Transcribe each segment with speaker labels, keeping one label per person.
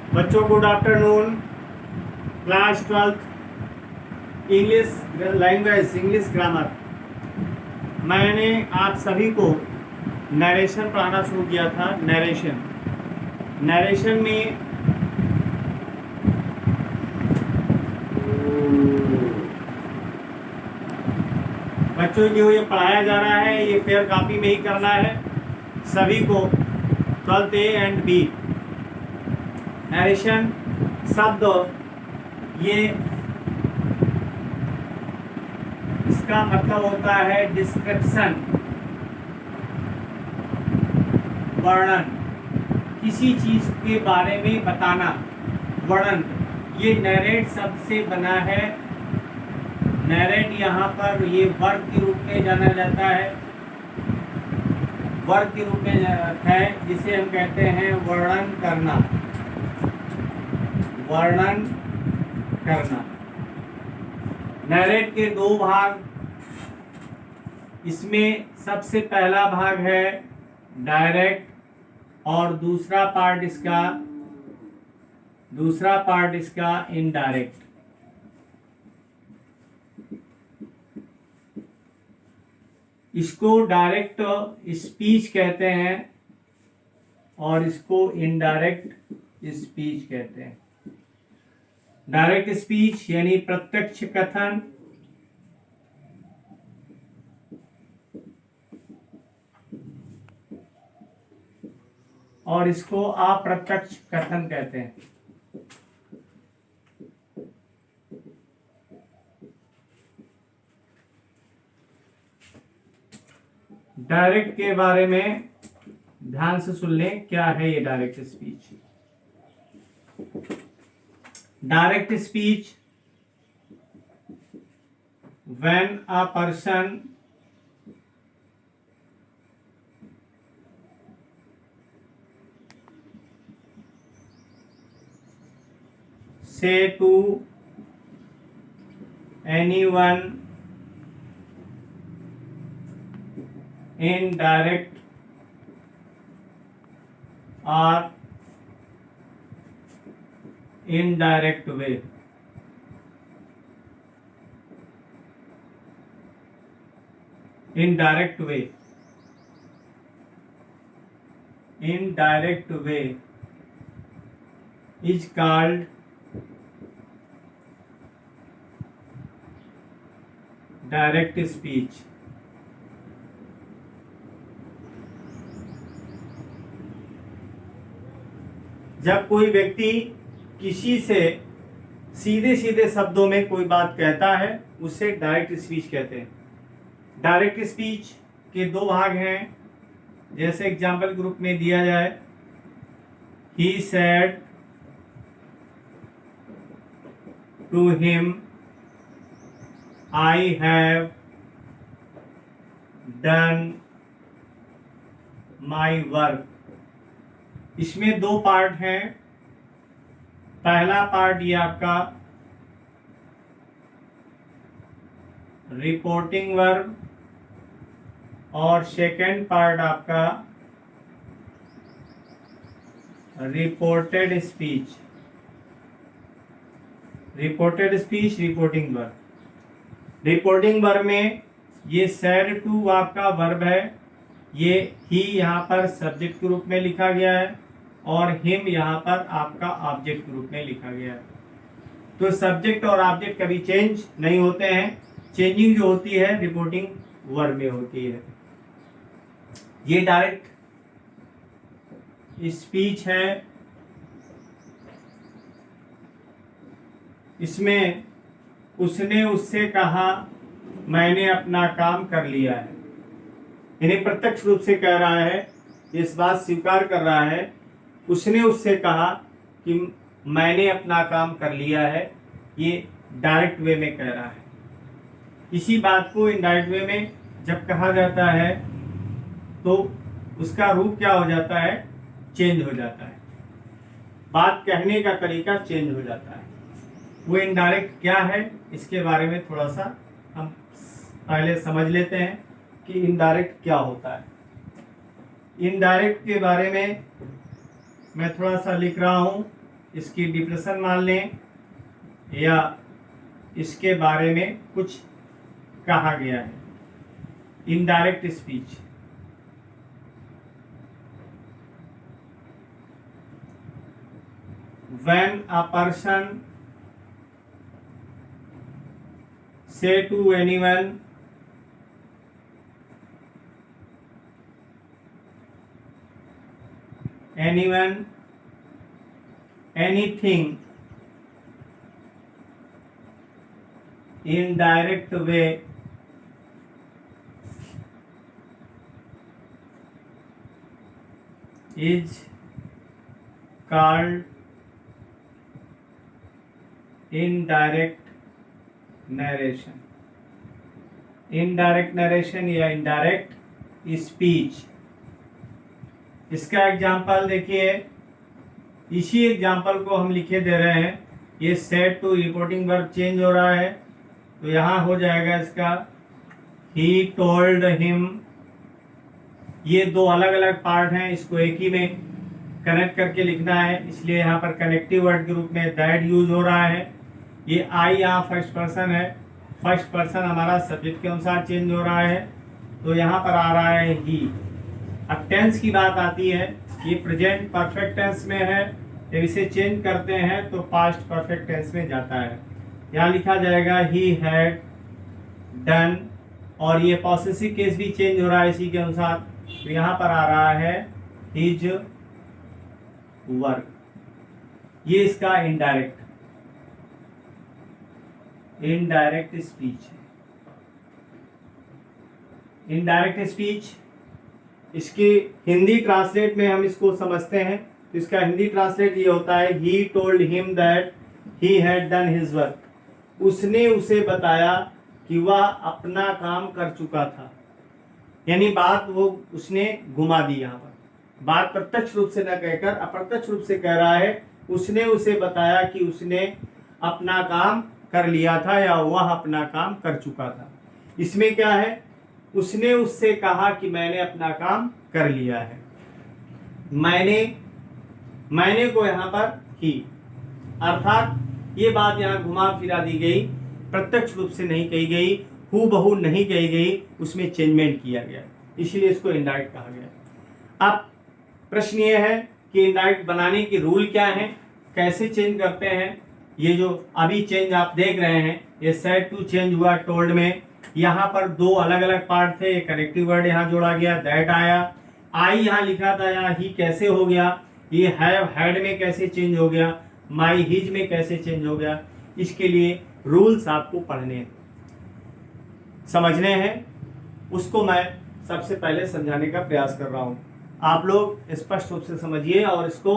Speaker 1: बच्चों good afternoon. Class 12 English language, English grammar. मैंने आप सभी को नरेशन पढ़ाना शुरू किया था। नरेशन में बच्चों जो ये पढ़ाया जा रहा है ये फेयर कॉपी में ही करना है सभी को। 12th A and B। Narration शब्द ये इसका मतलब होता है डिस्क्रिप्शन, वर्णन, किसी चीज के बारे में बताना, वर्णन। ये नरेट शब्द से बना है। नरेट यहाँ पर ये वर्ब के रूप में जाना जाता है, वर्ब के रूप में है, जिसे हम कहते हैं वर्णन करना, वर्णन करना। नरेट के दो भाग, इसमें सबसे पहला भाग है डायरेक्ट और दूसरा पार्ट इसका इनडायरेक्ट। इसको डायरेक्ट स्पीच कहते हैं और इसको इनडायरेक्ट स्पीच कहते हैं। डायरेक्ट स्पीच यानी प्रत्यक्ष कथन, और इसको अप्रत्यक्ष कथन कहते हैं। डायरेक्ट के बारे में ध्यान से सुन लें, क्या है ये direct speech. Direct speech when a person say to anyone in direct or indirect way। indirect way is called direct speech. जब कोई व्यक्ति किसी से सीधे सीधे शब्दों में कोई बात कहता है उसे डायरेक्ट स्पीच कहते हैं। डायरेक्ट स्पीच के दो भाग हैं, जैसे एग्जाम्पल के रूप में दिया जाए, he said to him I have done my work। इसमें दो पार्ट हैं। पहला पार्ट ये आपका रिपोर्टिंग वर्ब और सेकंड पार्ट आपका reported speech, reporting verb. Reporting verb में ये सेड टू आपका वर्ब है, ये ही यहाँ पर सब्जेक्ट के रूप में लिखा गया है और हिम यहाँ पर आपका ऑब्जेक्ट के रूप में लिखा गया है। तो सब्जेक्ट और ऑब्जेक्ट कभी चेंज नहीं होते हैं। चेंजिंग जो होती है रिपोर्टिंग वर्ब में होती है। ये डायरेक्ट स्पीच है। इसमें उसने उससे कहा मैंने अपना काम कर लिया है, यानी प्रत्यक्ष रूप से कह रहा है, इस बात स्वीकार कर रहा है। उसने उससे कहा कि मैंने अपना काम कर लिया है, ये डायरेक्ट वे में कह रहा है। इसी बात को इनडायरेक्ट वे में जब कहा जाता है तो उसका रूप क्या हो जाता है, चेंज हो जाता है। बात कहने का तरीका चेंज हो जाता है। वो इनडायरेक्ट क्या है इसके बारे में थोड़ा सा हम पहले समझ लेते हैं कि इनडायरेक्ट क्या होता है। इनडायरेक्ट के बारे में मैं थोड़ा सा लिख रहा हूँ, इसकी डिप्रेशन मान लें या इसके बारे में कुछ कहा गया है। Indirect speech, when a person say to anyone anything in direct way is called indirect narration. Indirect narration या इनडायरेक्ट स्पीच। इसका एग्जाम्पल देखिए, इसी एग्जाम्पल को हम लिखे दे रहे हैं। ये said to reporting verb change हो रहा है, तो यहां हो जाएगा इसका ही टोल्ड हिम। ये दो अलग अलग पार्ट हैं, इसको एक ही में कनेक्ट करके लिखना है, इसलिए यहाँ पर कनेक्टिव वर्ड के रूप में दैट यूज हो रहा है। ये आई यहाँ फर्स्ट पर्सन है, फर्स्ट पर्सन हमारा सब्जेक्ट के अनुसार चेंज हो रहा है, तो यहाँ पर आ रहा है ही। अब टेंस की बात आती है, ये प्रेजेंट परफेक्ट टेंस में है, जब इसे चेंज करते हैं तो पास्ट परफेक्ट टेंस में जाता है। यहाँ लिखा जाएगा ही हैड डन, और ये पॉसेसिव केस भी चेंज हो रहा है इसी के अनुसार, तो यहाँ पर आ रहा है हिज वर्क। ये इसका इनडायरेक्ट स्पीच है। इनडायरेक्ट स्पीच, इसकी हिंदी ट्रांसलेट में हम इसको समझते हैं, तो इसका हिंदी ट्रांसलेट ये होता है he told him that he had done his work. उसने उसे बताया कि वह अपना काम कर चुका था। यानी बात वो उसने घुमा दी, यहाँ पर बात प्रत्यक्ष रूप से न कहकर अप्रत्यक्ष रूप से कह रहा है, उसने उसे बताया कि उसने अपना काम कर लिया था या वह अपना काम कर चुका था। इसमें क्या है, उसने उससे कहा कि मैंने अपना काम कर लिया है। मैंने को यहाँ पर ही, अर्थात ये बात यहाँ घुमा फिरा दी गई, प्रत्यक्ष रूप से नहीं कही गई, हूबहू नहीं कही गई, उसमें चेंजमेंट किया गया, इसलिए इसको इनडायरेक्ट कहा गया। अब प्रश्न ये है कि इनडायरेक्ट बनाने के रूल क्या हैं, कैसे चेंज करते हैं। ये जो अभी चेंज आप देख रहे हैं, ये सेड टू चेंज हुआ टोल्ड में, यहाँ पर दो अलग अलग पार्ट थे, कनेक्टिव वर्ड यहाँ जोड़ा गया, दैट आया, आई यहाँ लिखा था, यहाँ ही कैसे हो गया, ये हैव हैड में कैसे चेंज हो गया, माई हिज में कैसे चेंज हो गया। इसके लिए रूल्स आपको पढ़ने समझने हैं, उसको मैं सबसे पहले समझाने का प्रयास कर रहा हूं। आप लोग स्पष्ट रूप से समझिए और इसको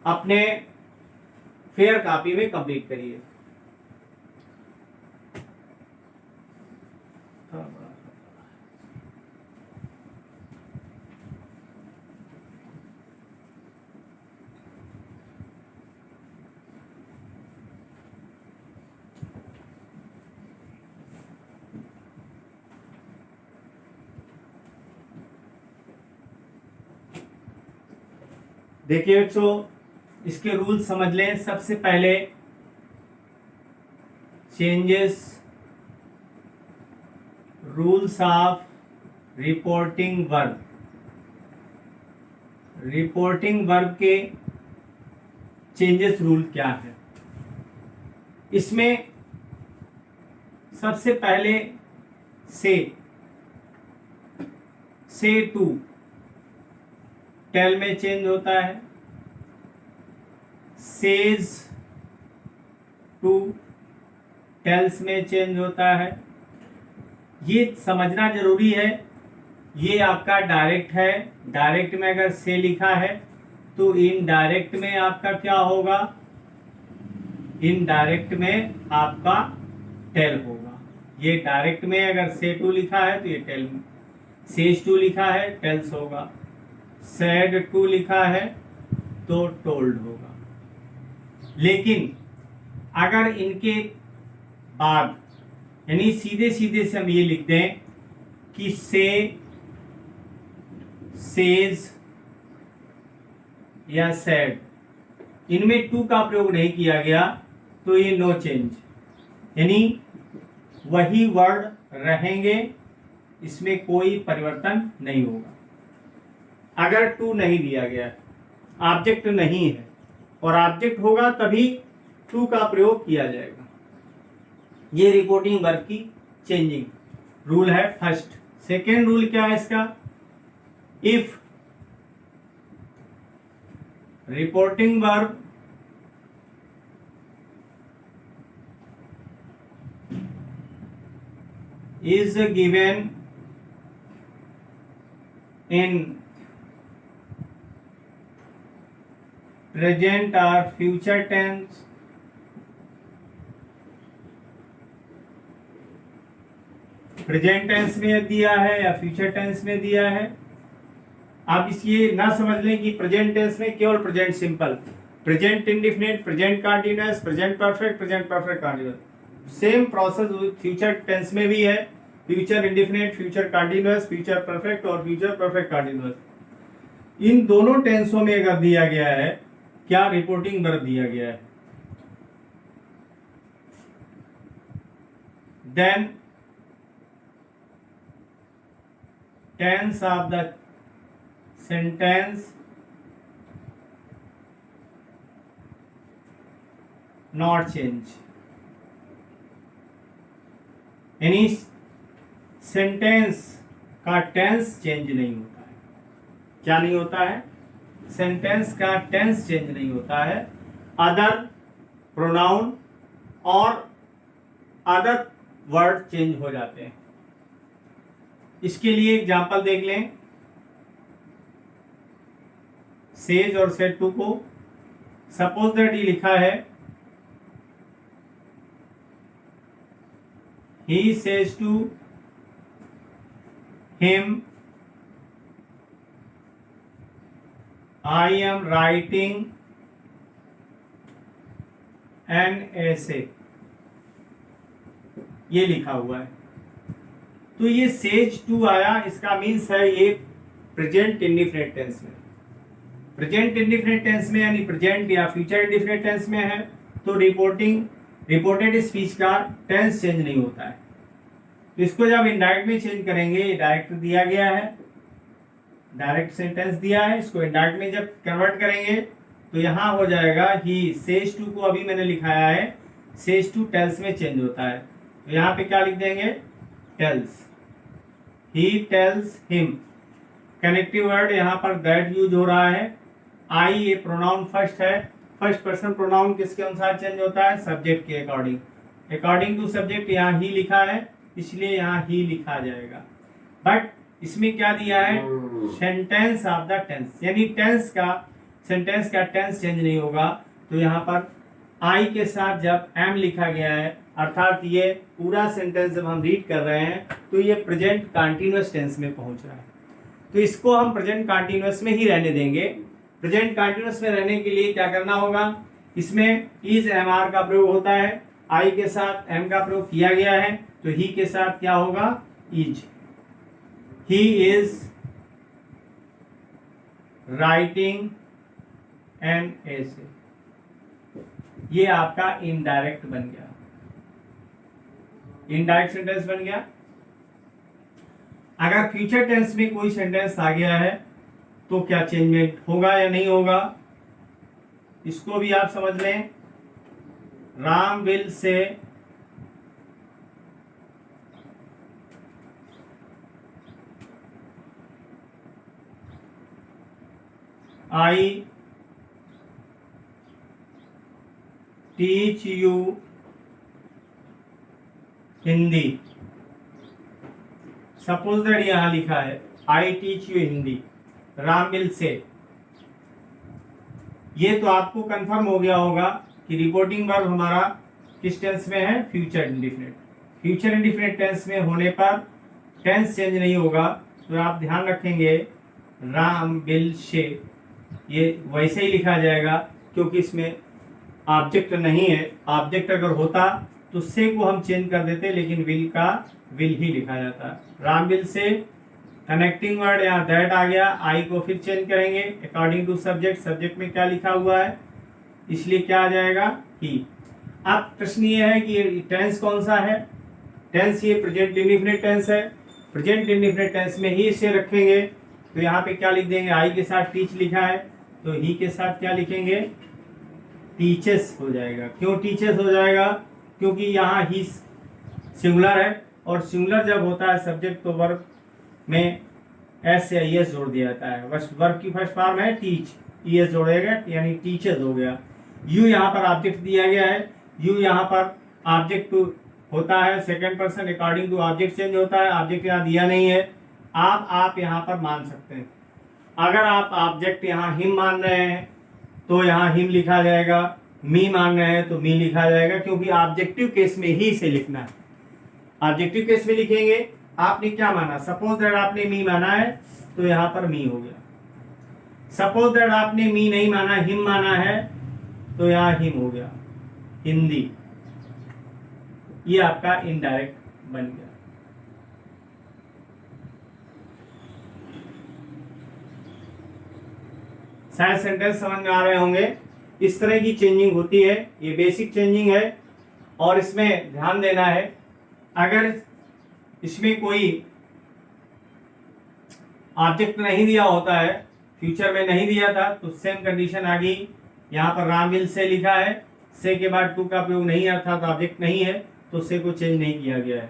Speaker 1: अपने फेयर कॉपी में कंप्लीट करिए। देखिए बच्चों, इसके रूल समझ लें। सबसे पहले changes rules of reporting verb. Reporting verb के चेंजेस रूल क्या है, इसमें सबसे पहले से टू टेल में चेंज होता है, सेज टू टेल्स में चेंज होता है। ये समझना जरूरी है, ये आपका डायरेक्ट है, डायरेक्ट में अगर से लिखा है तो इनडायरेक्ट में आपका क्या होगा, इनडायरेक्ट में आपका टेल होगा। ये डायरेक्ट में अगर से टू लिखा है तो ये टेल, सेज टू लिखा है टेल्स होगा, सेड टू लिखा है तो टोल्ड होगा। लेकिन अगर इनके बाद यानी सीधे सीधे से हम ये लिख दें कि से, सेज या सेड, इनमें टू का प्रयोग नहीं किया गया तो ये नो चेंज, यानी वही वर्ड रहेंगे, इसमें कोई परिवर्तन नहीं होगा। अगर टू नहीं दिया गया, ऑब्जेक्ट नहीं है, और ऑब्जेक्ट होगा तभी टू का प्रयोग किया जाएगा। ये रिपोर्टिंग वर्ब की चेंजिंग रूल है फर्स्ट। सेकेंड रूल क्या है इसका? If reporting verb is given in present or future tense, present tense में दिया है या फ्यूचर टेंस में दिया है। आप इसलिए ना समझ लें कि प्रेजेंट टेंस में केवल present simple, present indefinite, present continuous, present perfect continuous. Same process future tense में भी है, future indefinite, future continuous, future perfect और फ्यूचर परफेक्ट कंटीन्यूअस। इन दोनों टेंसों में अगर दिया गया है, क्या रिपोर्टिंग वर्ब दिया गया है, then tense of the sentence not change, यानी सेंटेंस का टेंस चेंज नहीं होता है। क्या नहीं होता है? सेंटेंस का टेंस चेंज नहीं होता है। अदर प्रोनाउन और अदर वर्ड चेंज हो जाते हैं। इसके लिए एग्जाम्पल देख लें, सेज और सेड टू को। सपोज दैट ये लिखा है he says to him I am writing an essay, ये लिखा हुआ है। तो ये सेज टू आया, इसका मीन्स है ये प्रेजेंट इंडिफिनिट टेंस में। प्रेजेंट इंडिफिनिट टेंस में यानी प्रेजेंट या फ्यूचर इंडिफिनिट टेंस में है, तो रिपोर्टेड स्पीच का टेंस चेंज नहीं होता है। तो इसको जब इनडायरेक्ट में चेंज करेंगे, डायरेक्ट दिया गया है, डायरेक्ट सेंटेंस दिया है, इसको इनडायरेक्ट में जब कन्वर्ट करेंगे तो यहां हो जाएगा ही सेज टू को अभी मैंने लिखाया है, सेज टू टेल्स में चेंज होता है। तो यहाँ पे क्या लिख देंगे? Tells. He tells him. Connective word यहाँ पर दैट यूज हो रहा है। आई ये प्रोनाउन फर्स्ट है, फर्स्ट पर्सन प्रोनाउन किसके अनुसार चेंज होता है? सब्जेक्ट के अकॉर्डिंग। अकॉर्डिंग टू सब्जेक्ट यहाँ ही लिखा है, इसलिए यहाँ ही लिखा जाएगा। बट इसमें क्या दिया है? सेंटेंस ऑफ द टेंस, यानी सेंटेंस का टेंस चेंज नहीं होगा। तो यहाँ पर आई के साथ जब एम लिखा गया है, अर्थात ये पूरा सेंटेंस जब हम रीड कर रहे हैं तो ये प्रेजेंट कंटीन्यूअस टेंस में पहुंच रहा है। तो इसको हम प्रेजेंट कंटीन्यूअस में ही रहने देंगे। प्रेजेंट कंटीन्यूअस में रहने के लिए क्या करना होगा? इसमें इज एम आर का प्रयोग होता है, आई के साथ एम का प्रयोग किया गया है, तो ही के साथ क्या होगा? Is. He is writing an essay, ये आपका इनडायरेक्ट बन गया, इनडायरेक्ट सेंटेंस बन गया। अगर फ्यूचर टेंस में कोई सेंटेंस आ गया है तो क्या चेंजमेंट होगा या नहीं होगा? इसको भी आप समझ लें। Ram will say I teach you Hindi. Suppose that यहां लिखा है I teach you Hindi, Ram will say. ये तो आपको कंफर्म हो गया होगा कि रिपोर्टिंग वर्ब हमारा किस टेंस में है? Future indefinite. Future indefinite tense में होने पर टेंस चेंज नहीं होगा। तो आप ध्यान रखेंगे राम विल से, ये वैसे ही लिखा जाएगा क्योंकि इसमें ऑब्जेक्ट नहीं है। ऑब्जेक्ट अगर होता तो से को हम चेंज कर देते, लेकिन विल का विल ही लिखा जाता। Ram will say, connecting word यहाँ दैट आ गया, आई को फिर चेंज करेंगे अकॉर्डिंग टू सब्जेक्ट। सब्जेक्ट में क्या लिखा हुआ है? इसलिए क्या आ जाएगा ही। अब प्रश्न ये है कि टेंस कौन सा है, टेंस ये प्रेजेंट इंडेफिनिट टेंस है। प्रेजेंट इंडेफिनिट टेंस में ही इसे रखेंगे, तो यहाँ पे क्या लिख देंगे, आई के साथ टीच लिखा है तो ही के साथ क्या लिखेंगे, टीचेस हो जाएगा। क्यों टीचेस हो जाएगा, क्योंकि यहाँ ही सिंगुलर है, और सिंगुलर जब होता है सब्जेक्ट तो वर्ब में एस या एस जोड़ दिया जाता है। वर्ब की फर्स्ट फॉर्म है टीच, एस जोड़ेगा यानी टीचर्स हो गया। यू यहाँ पर ऑब्जेक्ट दिया गया है, यू यहाँ पर ऑब्जेक्ट होता है, second person according to object change होता है, ऑब्जेक्ट यहाँ दिया नहीं है। आप यहाँ पर मान सकते हैं, अगर आप ऑब्जेक्ट यहाँ हिम मान रहे हैं तो यहाँ हिम लिखा जाएगा, मी मान रहे हैं तो मी लिखा जाएगा, क्योंकि ऑब्जेक्टिव केस में ही इसे लिखना है। ऑब्जेक्टिव केस में लिखेंगे, आपने क्या माना, सपोज दैट आपने मी माना है तो यहाँ पर मी हो गया। सपोज दैट आपने मी नहीं माना, हिम माना है तो यहाँ हिम हो गया, हिंदी। ये आपका इनडायरेक्ट बन गया। शायद सेंटेंस समझ में आ रहे होंगे। इस तरह की चेंजिंग होती है, ये बेसिक चेंजिंग है, और इसमें ध्यान देना है, अगर इसमें कोई ऑब्जेक्ट नहीं दिया होता है, फ्यूचर में नहीं दिया था, तो सेम कंडीशन आ गई। यहाँ पर राम विल से लिखा है, से के बाद टू का प्रयोग नहीं अर्थात ऑब्जेक्ट नहीं है, तो से को चेंज नहीं किया गया है।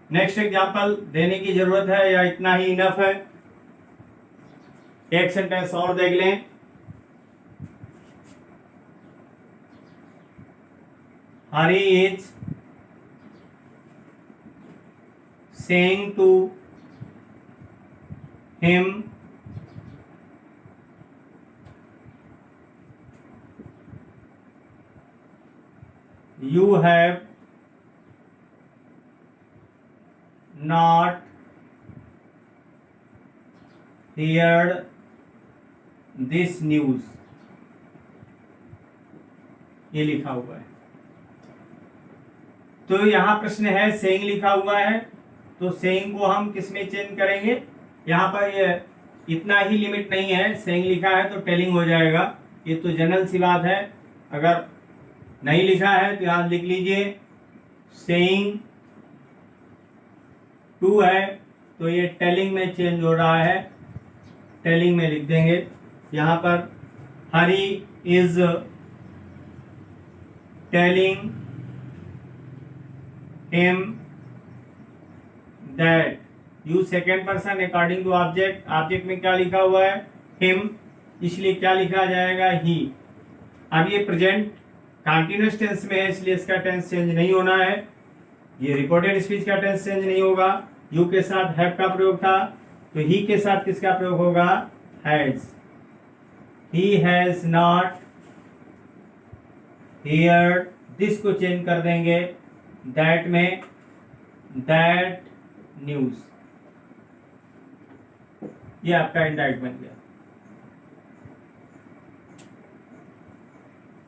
Speaker 1: नेक्स्ट एग्जांपल देने की जरूरत है या इतना ही इनफ है? एक सेंटेंस और देख लें। Hari is saying to him you have not heard this news, ये लिखा हुआ है। तो यहां प्रश्न है सेइंग लिखा हुआ है, तो सेइंग को हम किस में चेंज करेंगे? यहाँ पर ये इतना ही लिमिट नहीं है, सेइंग लिखा है तो टेलिंग हो जाएगा। ये तो जनरल सी बात है, अगर नहीं लिखा है तो यहाँ लिख लीजिए सेइंग टू है तो ये टेलिंग में चेंज हो रहा है, टेलिंग में लिख देंगे। यहाँ पर Hari is telling him that, you second person according to object, object में क्या लिखा हुआ है, हिम, इसलिए क्या लिखा जाएगा, ही। अब ये प्रेजेंट कंटीन्यूअस टेंस में है, इसलिए इसका टेंस चेंज नहीं होना है। ये रिपोर्टेड स्पीच का टेंस चेंज नहीं होगा। यू के साथ हैव का प्रयोग था, तो ही के साथ किसका प्रयोग होगा, has. He has not heard, this को चेंज कर देंगे दैट में, दैट न्यूज। ये आपका इनडायरेक्ट बन गया।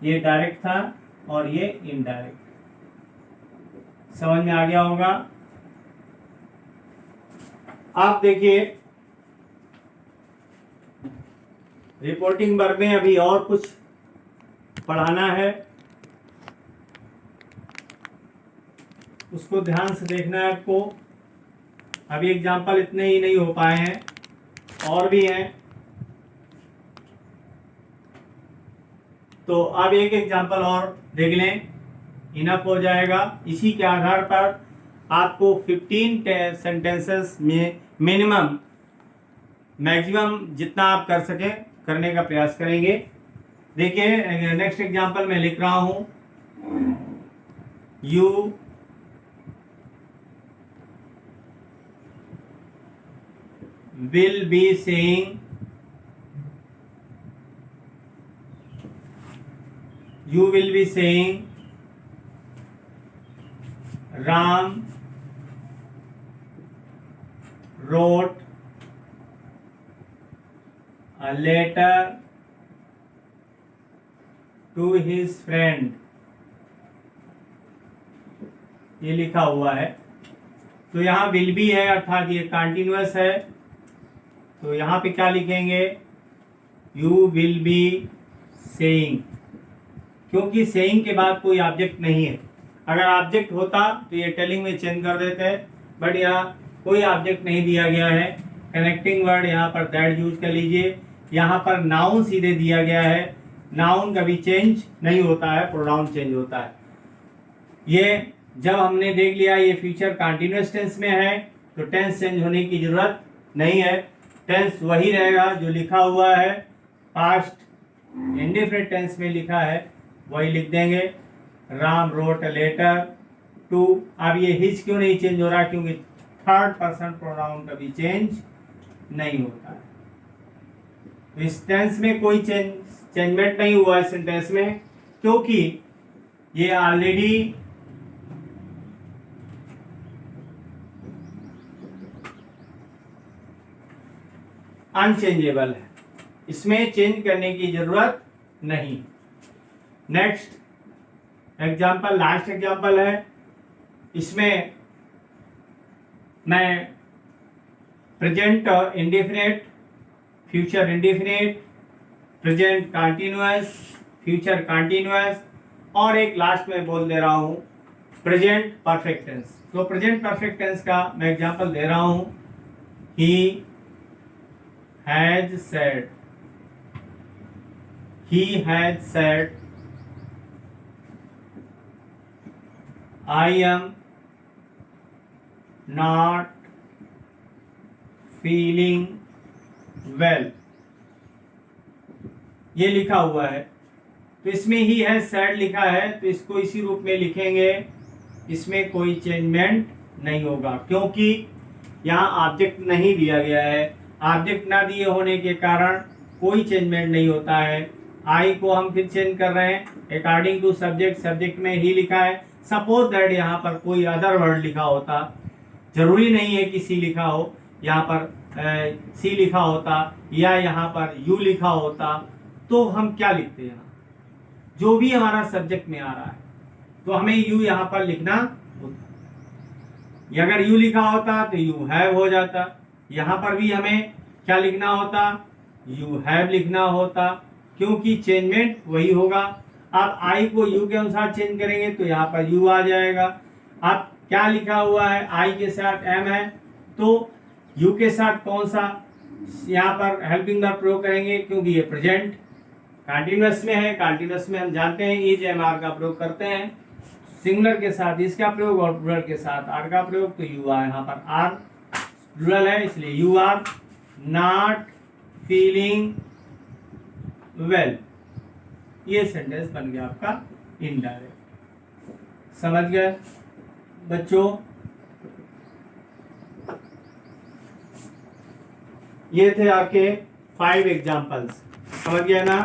Speaker 1: ये डायरेक्ट था और ये इनडायरेक्ट, समझ में आ गया होगा। आप देखिए रिपोर्टिंग वर्ब में अभी और कुछ पढ़ाना है, उसको ध्यान से देखना है आपको। अभी एग्जाम्पल इतने ही नहीं हो पाए हैं, और भी हैं। तो अब एक एग्जाम्पल और देख लें, इनफ हो जाएगा। इसी के आधार पर आपको 15 सेंटेंसेस में मिनिमम, मैक्सिमम जितना आप कर सकें करने का प्रयास करेंगे। देखिए नेक्स्ट एग्जाम्पल में लिख रहा हूं, you will be saying, you will be saying Ram wrote a letter to his friend, ये लिखा हुआ है। तो यहाँ विल बी है अर्थात ये कंटिन्यूअस है, तो यहाँ पे क्या लिखेंगे, यू विल बी सेइंग। क्योंकि सेइंग के बाद कोई ऑब्जेक्ट नहीं है। अगर ऑब्जेक्ट होता तो ये टेलिंग में चेंज कर देते, बट यहाँ कोई ऑब्जेक्ट नहीं दिया गया है। कनेक्टिंग वर्ड यहाँ पर दैट यूज कर लीजिए। यहाँ पर नाउन सीधे दिया गया है, नाउन कभी चेंज नहीं होता है, प्रोनाउन चेंज होता है। ये जब हमने देख लिया ये फ्यूचर कंटीन्यूअस टेंस में है तो टेंस चेंज होने की जरूरत नहीं है, टेंस वही रहेगा जो लिखा हुआ है। पास्ट इंडेफिनिट टेंस में लिखा है वही लिख देंगे। Ram wrote a letter to. अब ये हिज क्यों नहीं चेंज हो रहा? क्योंकि थर्ड पर्सन प्रोनाउन कभी चेंज नहीं होता है। तो इस टेंस में कोई चेंजमेंट नहीं हुआ इस सेंटेंस में, क्योंकि ये ऑलरेडी अनचेंजेबल है, इसमें चेंज करने की जरूरत नहीं। नेक्स्ट एग्जाम्पल, लास्ट एग्जाम्पल है। इसमें मैं present indefinite, future indefinite, present continuous, future continuous और एक लास्ट में बोल दे रहा हूं प्रेजेंट परफेक्ट टेंस। तो प्रेजेंट परफेक्ट टेंस का मैं एग्जांपल दे रहा हूं। He has said, he has said I am not feeling well, ये लिखा हुआ है। तो इसमें ही है सैड लिखा है, तो इसको इसी रूप में लिखेंगे, इसमें कोई चेंजमेंट नहीं होगा, क्योंकि यहाँ ऑब्जेक्ट नहीं दिया गया है। ऑब्जेक्ट ना दिए होने के कारण कोई चेंजमेंट नहीं होता है। आई को हम फिर चेंज कर रहे हैं अकॉर्डिंग टू सब्जेक्ट, सब्जेक्ट में ही लिखा है। सपोज दैट यहाँ पर कोई अदर वर्ड लिखा होता, जरूरी नहीं है कि सी लिखा हो, यहाँ पर सी लिखा होता या यहाँ पर यू लिखा होता, तो हम क्या लिखते हैं? जो भी हमारा सब्जेक्ट में आ रहा है तो हमें यू यहाँ पर लिखना होता। अगर यू लिखा होता तो यू हैव हो जाता। यहाँ पर भी हमें क्या लिखना होता? यू हैव लिखना होता, क्योंकि चेंजमेंट वही होगा। आप आई को यू के अनुसार चेंज करेंगे तो यहाँ पर यू आ जाएगा। आप क्या लिखा हुआ है? आई के साथ एम है, तो यू के साथ कौन सा यहाँ पर हेल्पिंग वर्ब प्रयोग करेंगे? क्योंकि ये प्रेजेंट कंटीन्यूअस में है। कंटीन्यूअस में हम जानते हैं इज एम आर का प्रयोग करते हैं, सिंगुलर के साथ इसका प्रयोग और प्लूरल के साथ आर का प्रयोग। तो यू आर, यहाँ पर आर प्लूरल है इसलिए you are not feeling well, ये सेंटेंस बन गया आपका इनडायरेक्ट। समझ गए बच्चों? ये थे आपके 5 एग्जाम्पल्स, समझ गए ना?